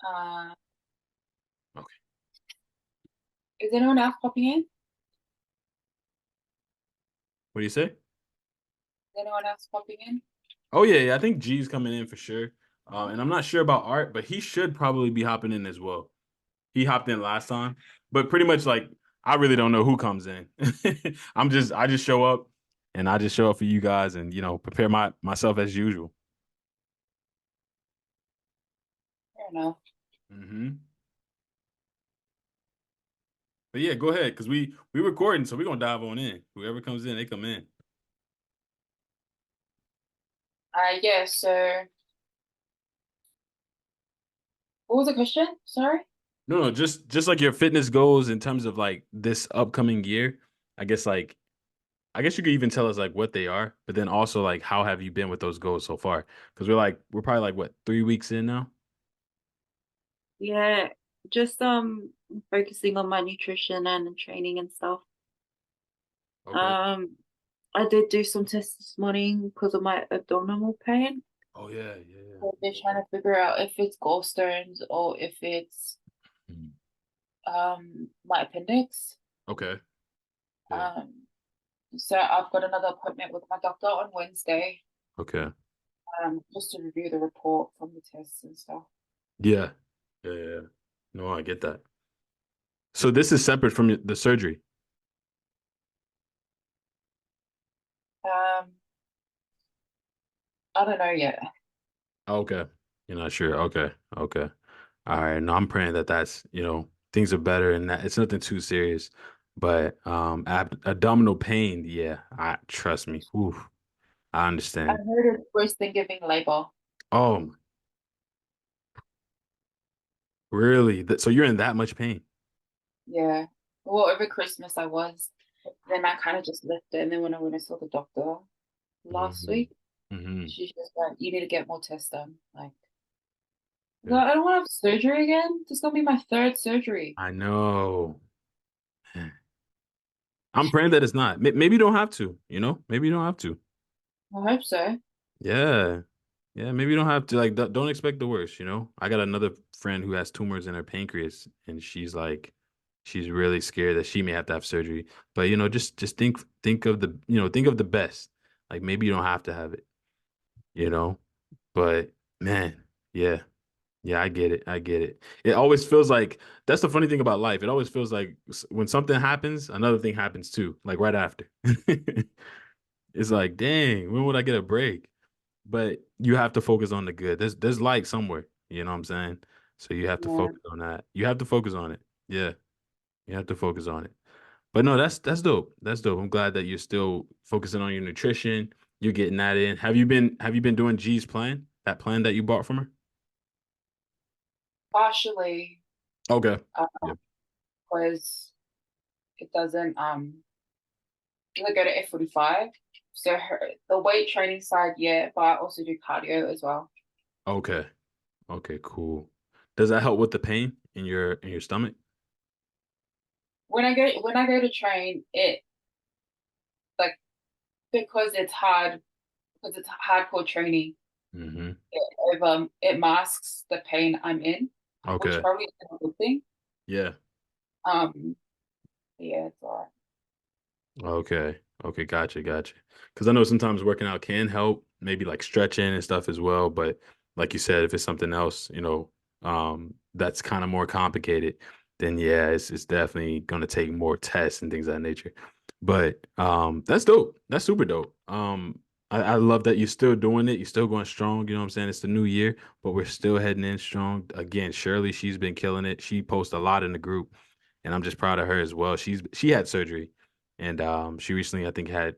Uh, Okay. is anyone else popping in? Is What do you say? anyone else popping in? Oh yeah, I think G's coming in for sure. And I'm not sure about Art, but he should probably be hopping in as well. He hopped in last time, but pretty much like I really don't know who comes in. I just show up and I just show up for you guys and prepare myself as usual. I don't know. Hmm. But yeah, go ahead because we recording, so we're gonna dive on in. Whoever comes in, they come in. Yeah, so what was the question? Sorry. No, no, just like your fitness goals in terms of like this upcoming year. I guess like I guess you could even tell us like what they are, but then also like how have you been with those goals so far? Because we're probably like what 3 weeks in now. Yeah, just focusing on my nutrition and training and stuff. Okay. Um, I did do some tests this morning because of my abdominal pain. Oh yeah, yeah, So they're trying to figure out if it's gallstones or if it's yeah. my appendix. Okay. Yeah. Um, so I've got another appointment with my doctor on Wednesday, Okay. just to review the report from the tests and stuff. Yeah. Yeah. Yeah. No, I get that. So this is separate from the surgery. Um, I don't know yet. Okay. You're not sure. Okay. Okay. All right. No, I'm praying that things are better and that it's nothing too serious. But abdominal pain, yeah, I trust me. Ooh, I I understand. heard it's worse than giving labor. Oh, really? So you're in that much pain? Yeah. Well, over Christmas I was. Then I kind of just left it. And then when I went and saw the doctor last Mm-hmm. week, Mm-hmm. she's just like, you need to get more tests done. Like, Yeah. I don't want to have surgery again. This is gonna be my third surgery. I know. I'm praying that it's not. Maybe you don't have to, Maybe you don't have to. I hope so. Yeah. Yeah, maybe you don't have to like don't expect the worst. I got another friend who has tumors in her pancreas and she's really scared that she may have to have surgery. But just think of the best. Like maybe you don't have to have it, you know? But man, yeah. Yeah, I get it. I get it. It always feels like that's the funny thing about life. It always feels like when something happens, another thing happens too, like right after. It's like, dang, when would I get a break? But you have to focus on the good. There's light somewhere. You know what I'm saying? So you have to Yeah. focus on that. You have to focus on it. Yeah, you have to focus on it. But no, that's dope. That's dope. I'm glad that you're still focusing on your nutrition. You're getting that in. Have you been doing G's plan? That plan that you bought from her? Partially, Okay. Yeah. because it doesn't go to F45. So the weight training side, yeah, but I also do cardio as well. Okay. Okay, cool. Does that help with the pain in your stomach? When I go to train, it like because it's hard because it's hardcore training. Hmm. It masks the pain I'm in, which Okay. probably is a good thing. Yeah. Um, yeah, it's all right. Okay. Okay. Gotcha. Gotcha. Because I know sometimes working out can help, maybe like stretching and stuff as well. But like you said, if it's something else, that's kind of more complicated, then yeah, it's definitely gonna take more tests and things of that nature. But that's dope. That's super dope. I love that you're still doing it. You're still going strong. You know what I'm saying? It's the new year, but we're still heading in strong. Again, Shirley, she's been killing it. She posts a lot in the group, and I'm just proud of her as well. She had surgery and she recently I think had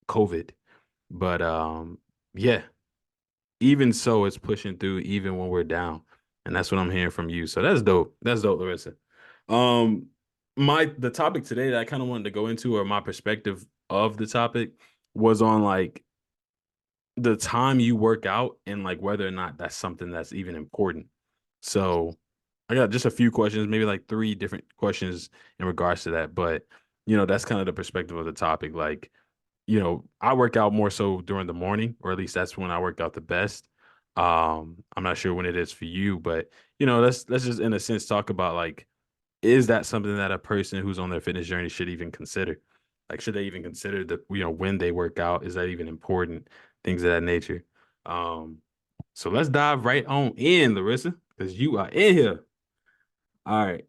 COVID. But yeah, even so, it's pushing through even when we're down, and that's what I'm hearing from you. So that's dope. That's dope, Larissa. Um, the topic today that I kind of wanted to go into, or my perspective of the topic, was on like the time you work out and like whether or not that's something that's even important. So I got just a few questions, maybe like three different questions in regards to that. But that's kind of the perspective of the topic. Like, I work out more so during the morning, or at least that's when I work out the best. I'm not sure when it is for you, but let's just in a sense talk about like, is that something that a person who's on their fitness journey should even consider? Like, should they even consider when they work out? Is that even important? Things of that nature. Um, so let's dive right on in, Larissa, because you are in here. All right.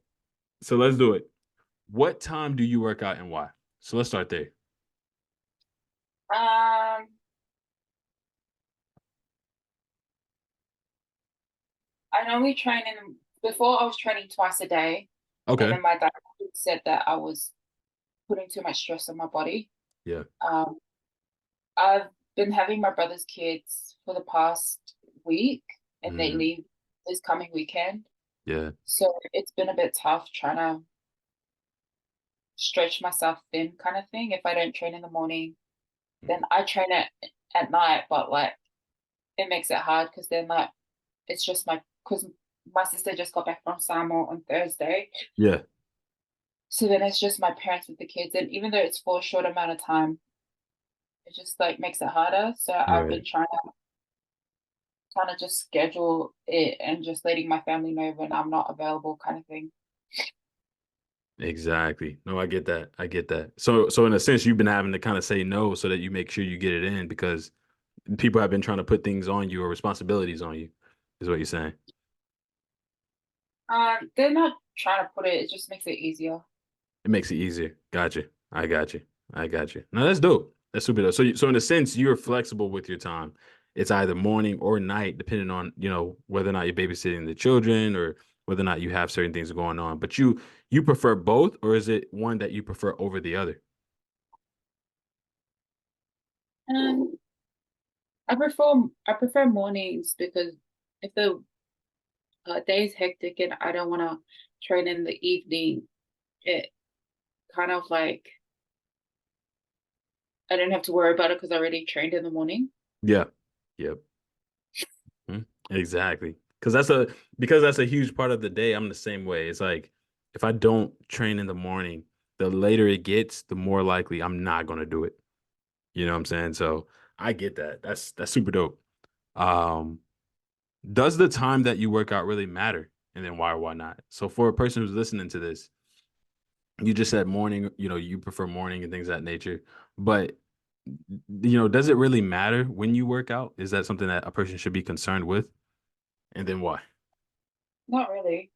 So let's do it. What time do you work out and why? So let's start there. Um, I normally train before I was training twice a day, and Okay. then my doctor said that I was putting too much stress on my body. Yeah. Um, I've been having my brother's kids for the past week, and they Mm, leave this coming weekend. yeah. So it's been a bit tough trying to stretch myself thin kind of thing. If I don't train in the morning, then I train at night, but like it makes it hard because then like it's just because my sister just got back from Samoa on Thursday. Yeah. So then it's just my parents with the kids. And even though it's for a short amount of time, it just like makes it harder. So I've Right. been trying to kind of just schedule it and just letting my family know when I'm not available kind of thing. Exactly. No, I get that. I get that. So in a sense, you've been having to kind of say no so that you make sure you get it in because people have been trying to put things on you or responsibilities on you, is what you're saying. They're not trying to put it, it just makes it easier. It makes it easier. Gotcha. I got you. I got you. No, that's dope. That's super dope. So in a sense, you're flexible with your time. It's either morning or night, depending on, whether or not you're babysitting the children or whether or not you have certain things going on. But you prefer both, or is it one that you prefer over the other? Um, I prefer mornings because if the day is hectic and I don't want to train in the evening, it kind of like I don't have to worry about it because I already trained in the morning. Yeah. Yep. Exactly. Because that's a huge part of the day. I'm the same way. It's like if I don't train in the morning, the later it gets, the more likely I'm not gonna do it. You know what I'm saying? So I get that. That's super dope. Um, does the time that you work out really matter? And then why or why not? So for a person who's listening to this, you just said morning, you prefer morning and things of that nature. But does it really matter when you work out? Is that something that a person should be concerned with? And then why? Not really.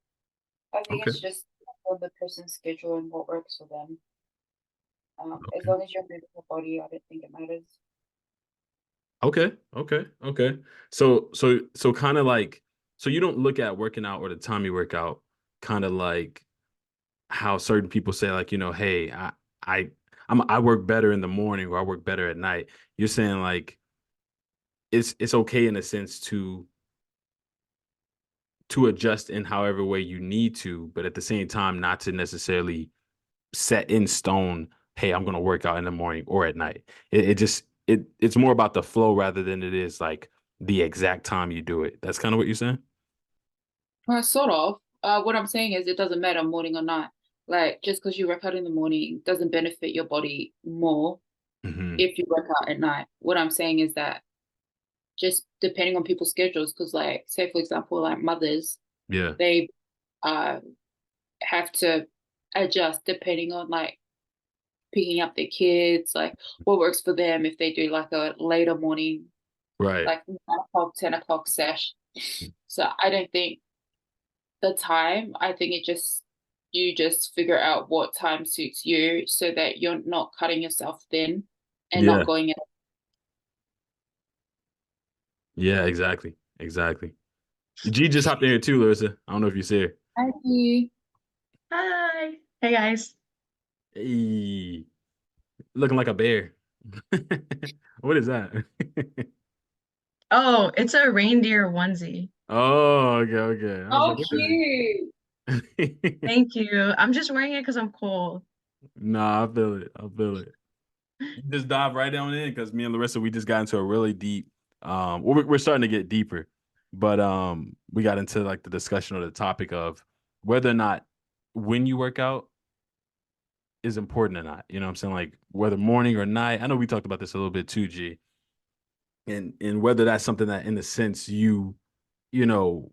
I think Okay. it's just on the person's schedule and what works for them. As Okay. long as you're moving your body, I don't think it matters. Okay. Okay. Okay. So kind of like, so you don't look at working out or the time you work out kind of like how certain people say like, hey, I I work better in the morning or I work better at night. You're saying like it's okay in a sense to adjust in however way you need to, but at the same time not to necessarily set in stone, hey, I'm gonna work out in the morning or at night. It's more about the flow rather than it is like the exact time you do it. That's kind of what you're saying? Well, sort of. What I'm saying is it doesn't matter morning or night. Like just because you work out in the morning doesn't benefit your body more Hmm. if you work out at night. What I'm saying is that just depending on people's schedules, because like say for example, like mothers, Yeah. they uh have to adjust depending on like picking up their kids, like what works for them if they do like a later morning, Right. like 9 o'clock, 10 o'clock sesh. So I don't think the time, I think you just figure out what time suits you so that you're not cutting yourself thin and not Yeah. going in. Yeah, exactly. Exactly. G just hopped in here too, Larissa. I don't know if you see her. Thank you. Hi. Hey guys. Hey, looking like a bear. What is that? Oh, it's a reindeer onesie. Oh, okay, okay. I was Oh, like, what cute. the? Thank you. I'm just wearing it because I'm cold. Nah, I feel it. I feel it. You just dive right on in because me and Larissa, we just got into a really deep. We're starting to get deeper, but we got into like the discussion or the topic of whether or not when you work out is important or not. You know what I'm saying? Like whether morning or night. I know we talked about this a little bit too, G, and whether that's something that in a sense you know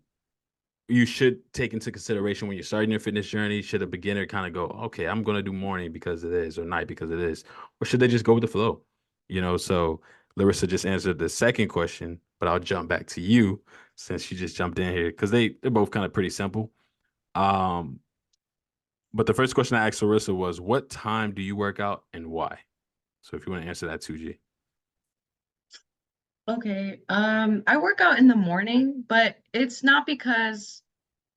you should take into consideration when you're starting your fitness journey? Should a beginner kind of go, okay, I'm going to do morning because it is, or night because it is, or should they just go with the flow? So Larissa just answered the second question, but I'll jump back to you since you just jumped in here because they're both kind of pretty simple. Um, but the first question I asked Larissa was, what time do you work out and why? So if you want to answer that too, G. Okay. I work out in the morning, but it's not because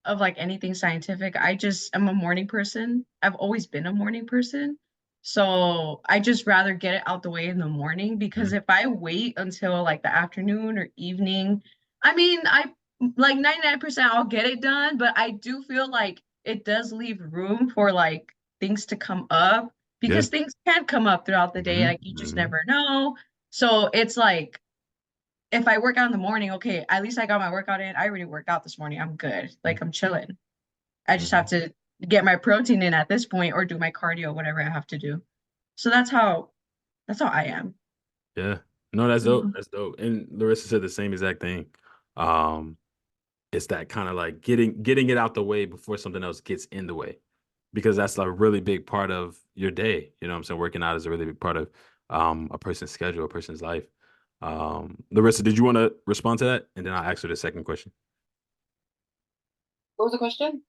of like anything scientific. I just am a morning person. I've always been a morning person. So I just rather get it out the way in the morning because Mhm. if I wait until like the afternoon or evening, I mean, I like 99% I'll get it done, but I do feel like it does leave room for like things to come up Yeah. because things can come up throughout the day. Hmm. Like you just Hmm. never know. So it's like if I work out in the morning, okay, at least I got my workout in. I already worked out this morning. I'm good. Like I'm chilling. I just have Hmm. to get my protein in at this point or do my cardio, whatever I have to do. So that's how I am. Yeah. No, that's dope. Mhm. That's dope. And Larissa said the same exact thing. Um, it's that kind of like getting it out the way before something else gets in the way. Because that's a really big part of your day. You know what I'm saying? Working out is a really big part of a person's schedule, a person's life. Larissa, did you want to respond to that? And then I'll ask her the second question. What was the question?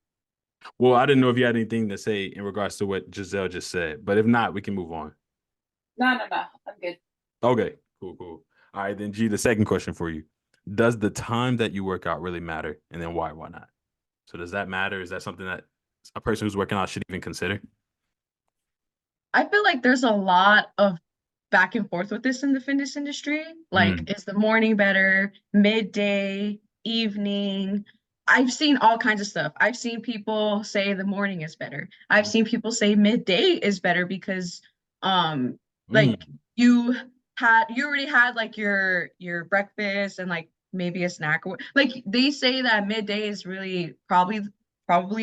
Well, I didn't know if you had anything to say in regards to what Giselle just said, but if not, we can move on. No, no, no. I'm good. Okay, cool, cool. All right, then G, the second question for you. Does the time that you work out really matter? And then why? Why not? So does that matter? Is that something that a person who's working out should even consider? I feel like there's a lot of back and forth with this in the fitness industry. Like, Mm. is the morning better, midday, evening? I've seen all kinds of stuff. I've seen people say the morning is better. I've seen people say midday is better because um Mm. like you already had like your breakfast and like maybe a snack or like they say that midday is really probably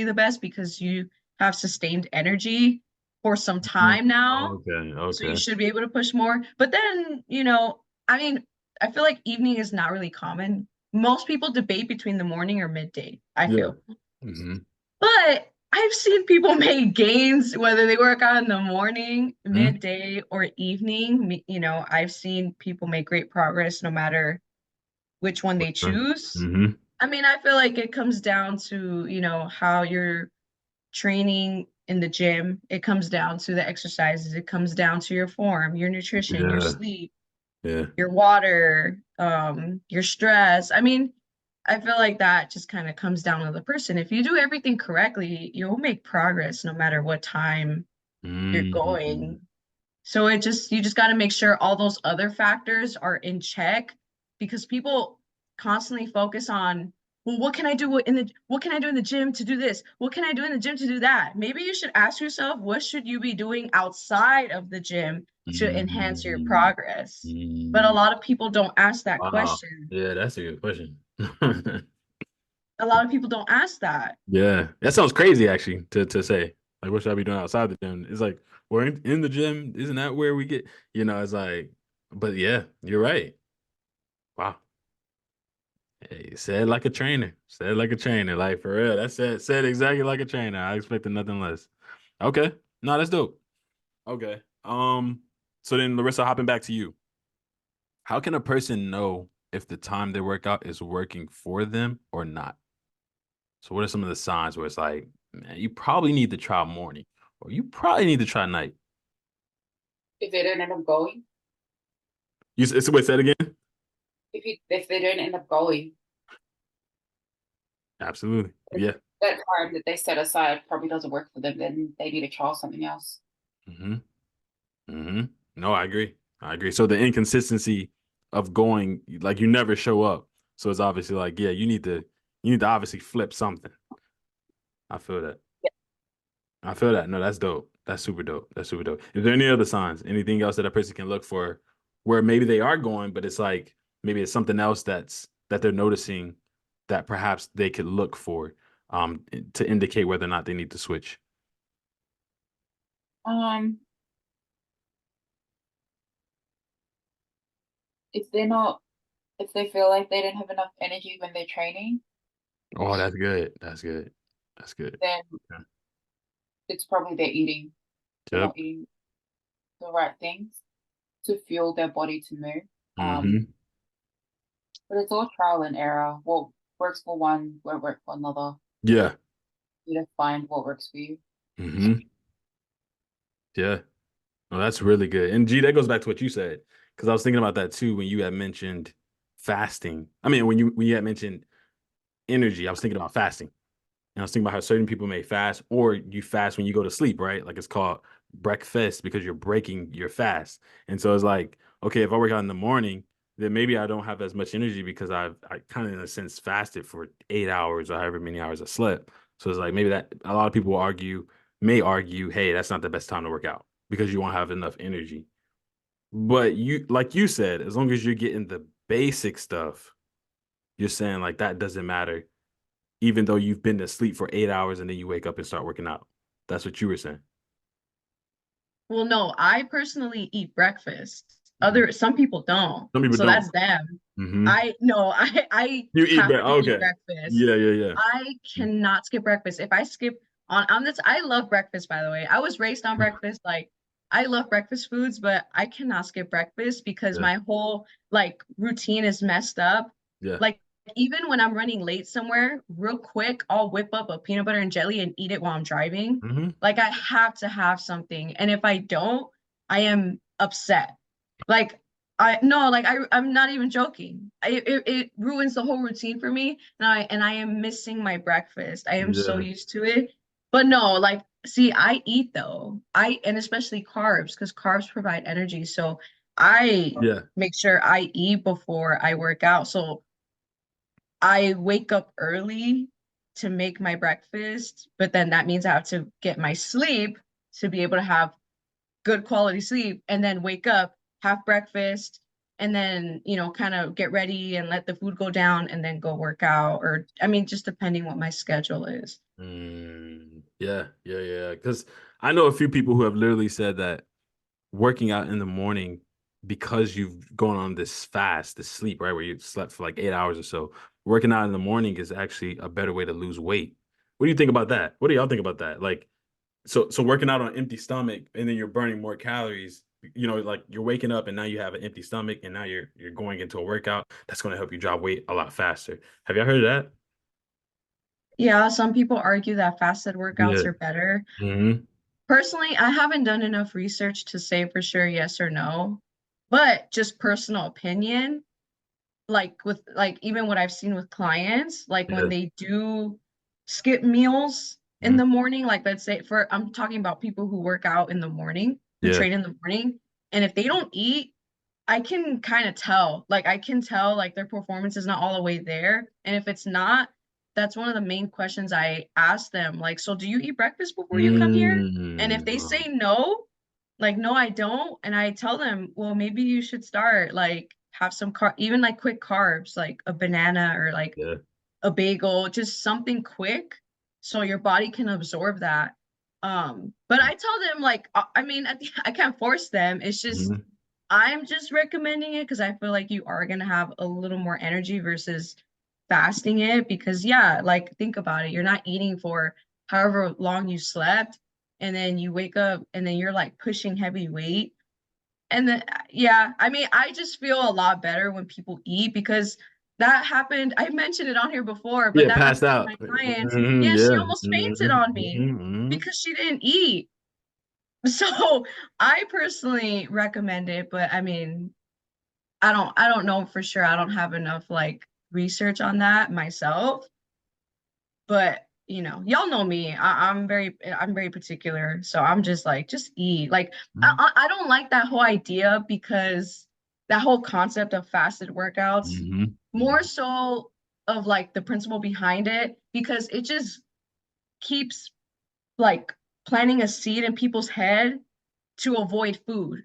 the best because you have sustained energy for some Mm. time now. Okay, So you okay. should be able to push more. But then, I mean, I feel like evening is not really common. Most people debate between the morning or midday, I Yeah. feel. Mm-hmm. But I've seen people make gains whether they work out in the morning, Mm-hmm. midday, or evening. I've seen people make great progress no matter which one they choose. Mm-hmm. I mean, I feel like it comes down to, how you're training in the gym. It comes down to the exercises. It comes down to your form, your nutrition, your Yeah. sleep, Yeah. your water, your stress. I mean, I feel like that just kind of comes down to the person. If you do everything correctly, you'll make progress no matter what time you're Mm-hmm. going. So you just got to make sure all those other factors are in check because people constantly focus on, well, what can I do in the gym to do this? What can I do in the gym to do that? Maybe you should ask yourself, what should you be doing outside of the gym to enhance your Mm-hmm. progress? But a Mm. lot of people don't ask that Wow. question. Yeah, that's a good question. A lot of people don't ask that. Yeah, that sounds crazy actually to say. Like, what should I be doing outside the gym? It's like we're in the gym. Isn't that where we get? It's like, but yeah, you're right. Wow. Hey, said like a trainer. Said like a trainer. Like for real. That's it. Said exactly like a trainer. I expected nothing less. Okay. No, that's dope. Okay. So then Larissa, hopping back to you. How can a person know if the time they work out is working for them or not? So what are some of the signs where it's like, man, you probably need to try morning or you probably need to try night? If they don't end up going, Wait, say that again? if they don't end up going, Absolutely. Yeah. that time that they set aside probably doesn't work for them, then they need to try something else. Hmm. Hmm. No, I agree. I agree. So the inconsistency of going, like you never show up. So it's obviously like, yeah, you need to obviously flip something. I feel that. I feel that. No, that's dope. That's super dope. That's super dope. Is there any other signs? Anything else that a person can look for where maybe they are going, but it's like maybe it's something else that they're noticing that perhaps they could look for to indicate whether or not they need to switch. Um, if they're not, if they feel like they don't have enough energy when they're training, Oh, that's good. That's good. That's good. then Okay. it's probably they're eating. They're Yep. not eating the right things to fuel their body to move. Um, Mm-hmm. but it's all trial and error. What works for one won't work for another. Yeah. You need to find what works for you. Mm-hmm. Yeah. Oh, that's really good. And G, that goes back to what you said, because I was thinking about that too when you had mentioned fasting. I mean, when you had mentioned energy, I was thinking about fasting. And I was thinking about how certain people may fast, or you fast when you go to sleep, right? Like it's called breakfast because you're breaking your fast. And so it's like, okay, if I work out in the morning, then maybe I don't have as much energy because I kind of in a sense fasted for 8 hours or however many hours I slept. So it's like maybe that a lot of people may argue, hey, that's not the best time to work out because you won't have enough energy. But you, like you said, as long as you're getting the basic stuff, you're saying like that doesn't matter even though you've been to sleep for 8 hours and then you wake up and start working out. That's what you were saying. Well, no, I personally eat breakfast. Mhm. Some people don't. Some people So don't. that's them. Hmm. I no, I You eat have bread. to eat Okay. breakfast. Yeah, yeah, yeah. I cannot skip breakfast. If I skip on this, I love breakfast, by the way. I was raised on breakfast. Like I love breakfast foods, but I cannot skip breakfast because Yeah, my whole like routine is messed up. yeah. Like even when I'm running late somewhere, real quick, I'll whip up a peanut butter and jelly and eat it while I'm driving. Hmm. Like I have to have something. And if I don't, I am upset. Like I no, like I'm not even joking. It ruins the whole routine for me, and I am missing my breakfast. I am so Yeah, used to it. But no, like see, I eat though. And especially carbs, because carbs provide energy. So I yeah. make sure I eat before I work out. So I wake up early to make my breakfast, but then that means I have to get my sleep to be able to have good quality sleep and then wake up, have breakfast, and then, kind of get ready and let the food go down and then go work out. Or, I mean, just depending what my schedule is. Yeah, yeah, yeah. Because I know a few people who have literally said that working out in the morning because you've gone on this fast, this sleep, right, where you slept for like 8 hours or so. Working out in the morning is actually a better way to lose weight. What do you think about that? What do y'all think about that? Like, so working out on an empty stomach and then you're burning more calories. Like you're waking up and now you have an empty stomach and now you're going into a workout that's going to help you drop weight a lot faster. Have y'all heard of that? Yeah, some people argue that fasted workouts Yeah. are better. Hmm. Personally, I haven't done enough research to say for sure yes or no, but just personal opinion, like with like even what I've seen with clients, like when Yeah. they do skip meals in Mhm. the morning, like let's say for I'm talking about people who work out in the morning, who Yeah. train in the morning, and if they don't eat, I can kind of tell. Like I can tell like their performance is not all the way there. And if it's not, that's one of the main questions I ask them. Like, so do you eat breakfast before you come here? And if they Mm. say no, like no, I don't, and I tell them, well, maybe you should start like have some even like quick carbs, like a banana or like Yeah. a bagel, just something quick so your body can absorb that. But I tell them like I mean, I can't force them. It's just Mhm. I'm just recommending it because I feel like you are going to have a little more energy versus fasting it because yeah, like think about it. You're not eating for however long you slept and then you wake up and then you're like pushing heavy weight. And then yeah, I mean, I just feel a lot better when people eat because that happened. I mentioned it on here before, but Yeah, that passed happened to out. my client. Mhm. Yeah, she Yeah. almost fainted Mhm. on me Mhm. Mhm. because she didn't eat. So I personally recommend it, but I mean, I don't know for sure. I don't have enough like research on that myself, but y'all know me. I'm very particular. So I'm just like, just eat. Like I don't like that whole idea because that whole concept of fasted workouts, Mhm. more Mhm. so of like the principle behind it, because it just keeps like planting a seed in people's head to avoid food.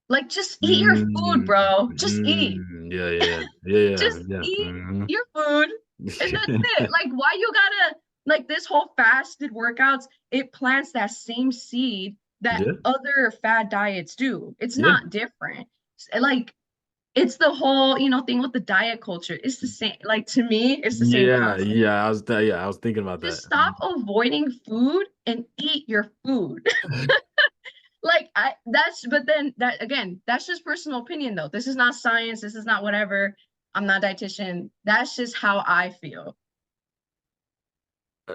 Like just eat your food, Mm. bro. Just eat. Mm. Yeah, yeah, yeah, yeah, Just yeah. eat Mhm. your food and that's it. Like, why you gotta like this whole fasted workouts? It plants that same seed that Yeah, other fad diets do. It's yeah. not different. Like, it's the whole, thing with the diet culture. It's the same. Like, to me, it's the same Yeah, concept. I was thinking about Just that. stop avoiding food and eat your food. Like, but then that, again, that's just personal opinion though. This is not science. This is not whatever. I'm not a dietitian. That's just how I feel.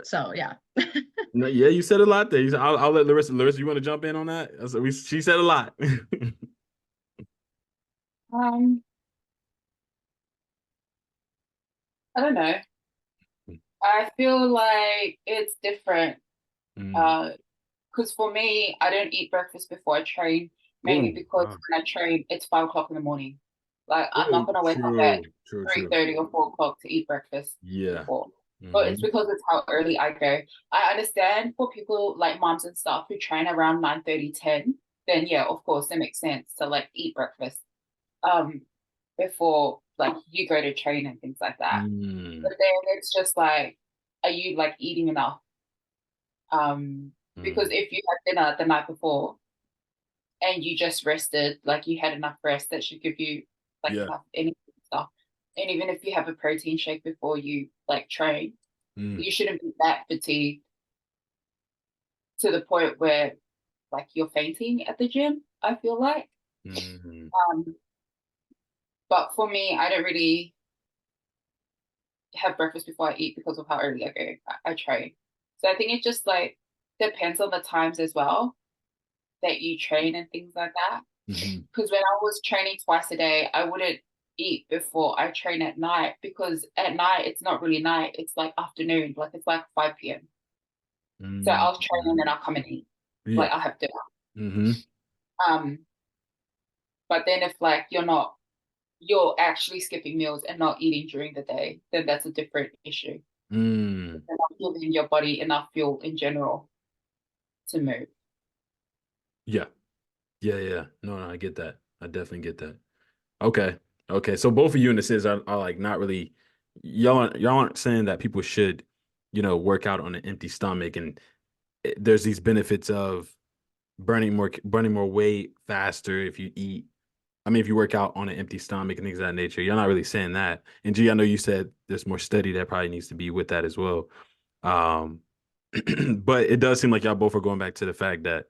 So yeah. No, yeah, you said a lot there. I'll let Larissa. Larissa, you want to jump in on that? She said a lot. Um, I don't know. I feel like it's different. Mm. Because for me, I don't eat breakfast before I train, mainly Ooh, because wow. when I train, it's 5 o'clock in the morning. Like I'm not Ooh, gonna wake up at true. 3:30 or 4 o'clock to eat breakfast Yeah. before. But it's Hmm. because it's how early I go. I understand for people like moms and stuff who train around 9:30, 10, then yeah, of course it makes sense to like eat breakfast um before like you go to train and things like that. Mm. But then it's just like, are you like eating enough? Because Mm. if you had dinner the night before and you just rested, like you had enough rest that should give you like Yeah. enough energy and stuff. And even if you have a protein shake before you like train, Mm. you shouldn't be that fatigued to the point where like you're fainting at the gym, I feel like. Mm. Um, but for me, I don't really have breakfast before I eat because of how early I go. I train. So I think it just like depends on the times as well that you train and things like that. Hmm. Because when I was training twice a day, I wouldn't eat before I train at night because at night it's not really night, it's like afternoon, like it's like 5 p.m. So Mm. I'll train and then I'll come and eat. Yeah. Like I'll have dinner. Hmm. Um, but then if like you're actually skipping meals and not eating during the day, then that's a different issue. Mm. You're not giving your body enough fuel in general to move. Yeah. Yeah. No, I get that. I definitely get that. Okay. Okay. So both of you in the sense are like not really y'all aren't saying that people should, work out on an empty stomach and there's these benefits of burning more weight faster if you eat. I mean, if you work out on an empty stomach and things of that nature, you're not really saying that. And G, I know you said there's more study that probably needs to be with that as well. Um, but it does seem like y'all both are going back to the fact that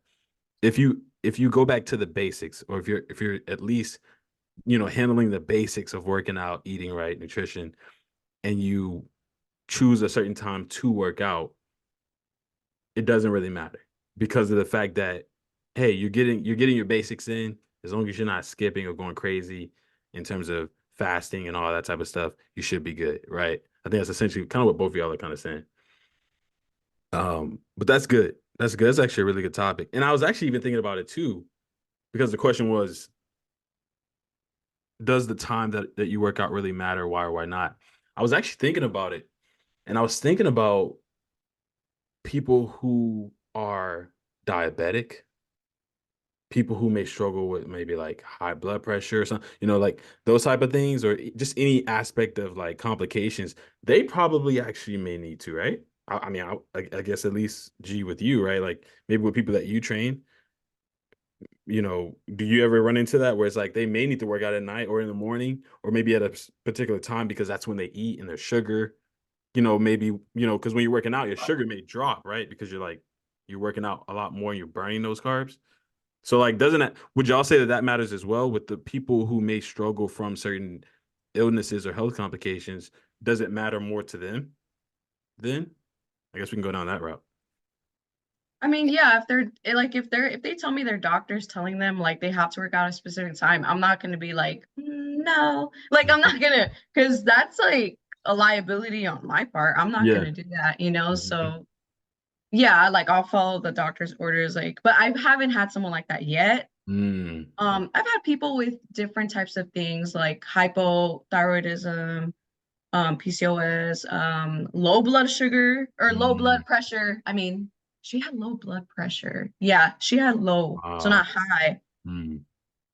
if you go back to the basics, or if you're at least handling the basics of working out, eating right, nutrition, and you choose a certain time to work out, it doesn't really matter because of the fact that hey, you're getting your basics in as long as you're not skipping or going crazy in terms of fasting and all that type of stuff, you should be good, right? I think that's essentially kind of what both of y'all are kind of saying. But that's good. That's good. That's actually a really good topic. And I was actually even thinking about it too, because the question was, does the time that you work out really matter? Why or why not? I was actually thinking about it, and I was thinking about people who are diabetic, people who may struggle with maybe like high blood pressure or something, like those type of things, or just any aspect of like complications, they probably actually may need to, right? I mean, I guess at least G with you, right? Like maybe with people that you train, do you ever run into that where it's like they may need to work out at night or in the morning or maybe at a particular time because that's when they eat and their sugar, maybe, because when you're working out, your sugar may drop, right? Because you're working out a lot more and you're burning those carbs. So like, would y'all say that matters as well with the people who may struggle from certain illnesses or health complications? Does it matter more to them then? I guess we can go down that route. I mean, yeah, if they tell me their doctor's telling them like they have to work out a specific time, I'm not gonna be like, no. Like I'm not gonna, because that's like a liability on my part. I'm not Yeah. gonna do that. Mhm. So yeah, like I'll follow the doctor's orders, like, but I haven't had someone like that yet. Mm. I've had people with different types of things like hypothyroidism, PCOS, low blood sugar or low blood Mm. pressure. I mean, she had low blood pressure. Yeah, she had low, so Wow. not high. Mm.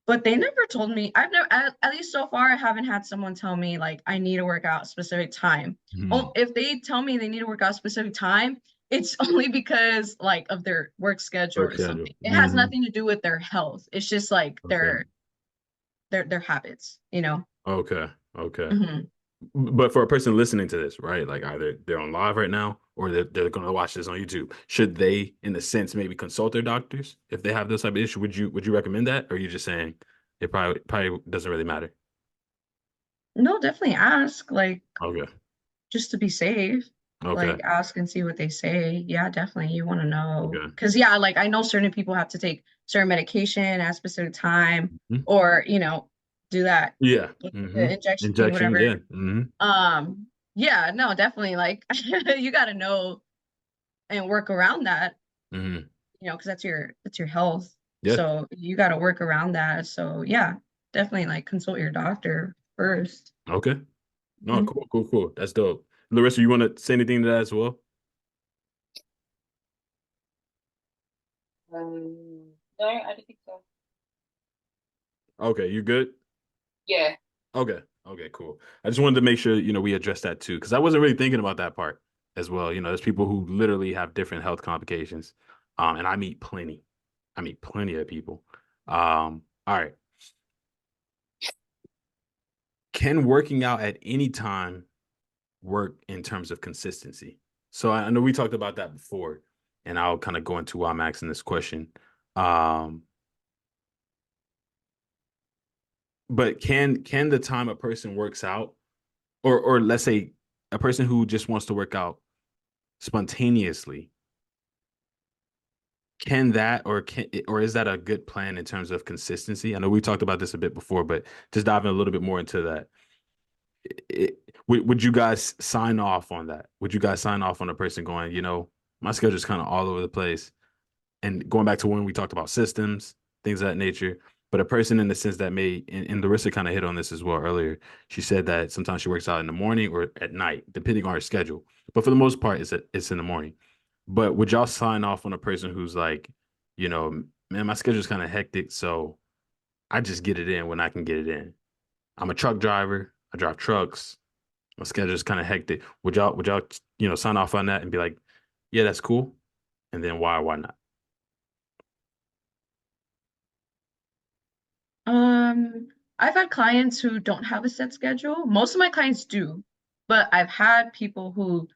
But they never told me. I've never, at least so far, I haven't had someone tell me like I need to work out a specific time. Mm. Oh, if they tell me they need to work out a specific time, it's only because like of their work schedule Work or schedule. something. It has Mhm. nothing to do with their health. It's just like Okay. their habits, you know. Okay. Okay. Mhm. But for a person listening to this, right? Like either they're on live right now or they're going to watch this on YouTube. Should they, in a sense, maybe consult their doctors if they have this type of issue? Would you recommend that, or are you just saying it probably doesn't really matter? No, definitely ask, like, Okay. just to be safe. Okay. Like, ask and see what they say. Yeah, definitely. You want to know. Okay. Because, yeah, like, I know certain people have to take certain medication at a specific time Mhm. or, you know, do that, Yeah. the injection thing, Injection. whatever. Yeah. Yeah, no, definitely. Like, you got to know and work around that, Hmm. you know, because that's your health. Yeah. So you got to work around that. So, yeah, definitely like consult your doctor first. Okay. No, Mhm. cool, cool, cool. That's dope. Larissa, you want to say anything to that as well? No, I don't think so. Okay, you good? Yeah. Okay. Okay, cool. I just wanted to make sure, we address that too, because I wasn't really thinking about that part as well. There's people who literally have different health complications. And I meet plenty. I meet plenty of people. All right. Can working out at any time work in terms of consistency? So I know we talked about that before, and I'll kind of go into why I'm asking this question. Um, but can the time a person works out, or let's say a person who just wants to work out spontaneously, can that or is that a good plan in terms of consistency? I know we talked about this a bit before, but just diving a little bit more into that. Would you guys sign off on that? Would you guys sign off on a person going, my schedule's kind of all over the place? And going back to when we talked about systems, things of that nature, but a person in the sense that and Larissa kind of hit on this as well earlier. She said that sometimes she works out in the morning or at night, depending on her schedule. But for the most part, it's in the morning. But would y'all sign off on a person who's like, man, my schedule's kind of hectic, so I just get it in when I can get it in. I'm a truck driver. I drive trucks. My schedule's kind of hectic. Would y'all, sign off on that and be like, yeah, that's cool? And then why not? I've had clients who don't have a set schedule. Most of my clients do, but I've had people who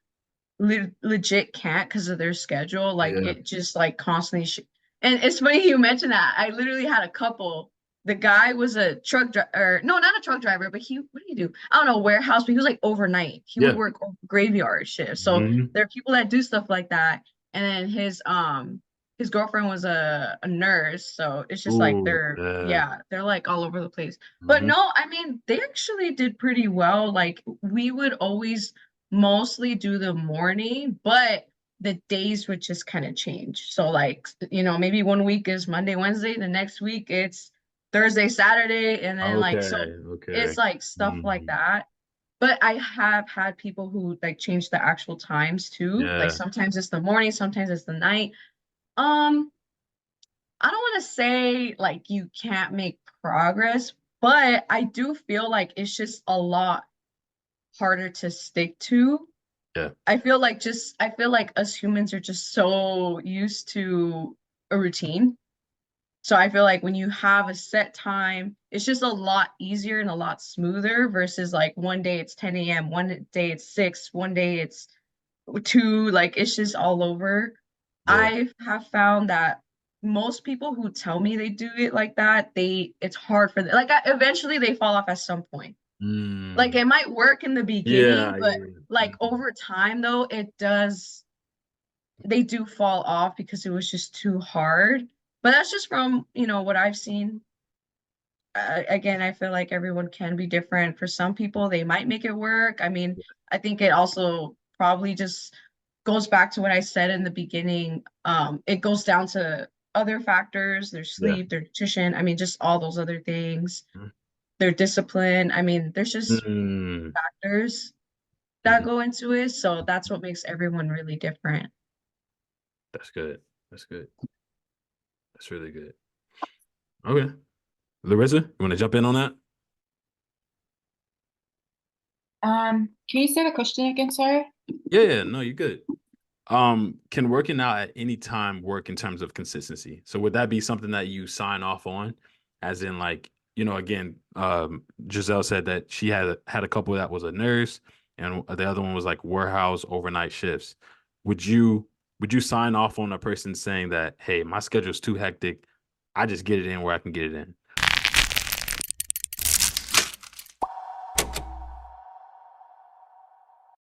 legit can't because of their schedule. Like Yeah. it just like constantly. And it's funny you mentioned that. I literally had a couple. The guy was a truck driver, or no, not a truck driver, but what did he do? I don't know, warehouse, but he was like overnight. He would Yeah. work graveyard shifts. So Hmm. there are people that do stuff like that. And then his girlfriend was a nurse. So it's just like Ooh, yeah. they're like all over the place. But Hmm. no, I mean, they actually did pretty well. Like we would always mostly do the morning, but the days would just kind of change. So like, maybe one week is Monday, Wednesday, the next week it's Thursday, Saturday, and then like so Okay. Okay. it's like stuff like Mhm. that. But I have had people who like change the actual times too. Like Yeah. sometimes it's the morning, sometimes it's the night. Um, I don't want to say like you can't make progress, but I do feel like it's just a lot harder to stick to. Yeah. I feel like us humans are just so used to a routine. So I feel like when you have a set time, it's just a lot easier and a lot smoother versus like one day it's 10 a.m., one day it's 6, one day it's 2, like it's just all over. Yeah. I have found that most people who tell me they do it like that, it's hard for them. Like eventually they fall off at some point. Like Mm. it might work in the beginning, Yeah. but Yeah. like Mhm. over time though, they do fall off because it was just too hard. But that's just from, what I've seen. Again, I feel like everyone can be different. For some people, they might make it work. I mean, I think it also probably just goes back to what I said in the beginning. It goes down to other factors, their Yeah. sleep, their nutrition. I mean, just all those other things, their discipline. I mean, there's just Mm. factors that Mhm. go into it. So that's what makes everyone really different. That's good. That's good. That's really good. Okay. Larissa, you want to jump in on that? Can you say the question again, sorry? Yeah. Yeah. No, you're good. Can working out at any time work in terms of consistency? So would that be something that you sign off on, as in like you know, again, Giselle said that she had a couple that was a nurse, and the other one was like warehouse overnight shifts. Would you sign off on a person saying that, hey, my schedule's too hectic, I just get it in where I can get it in?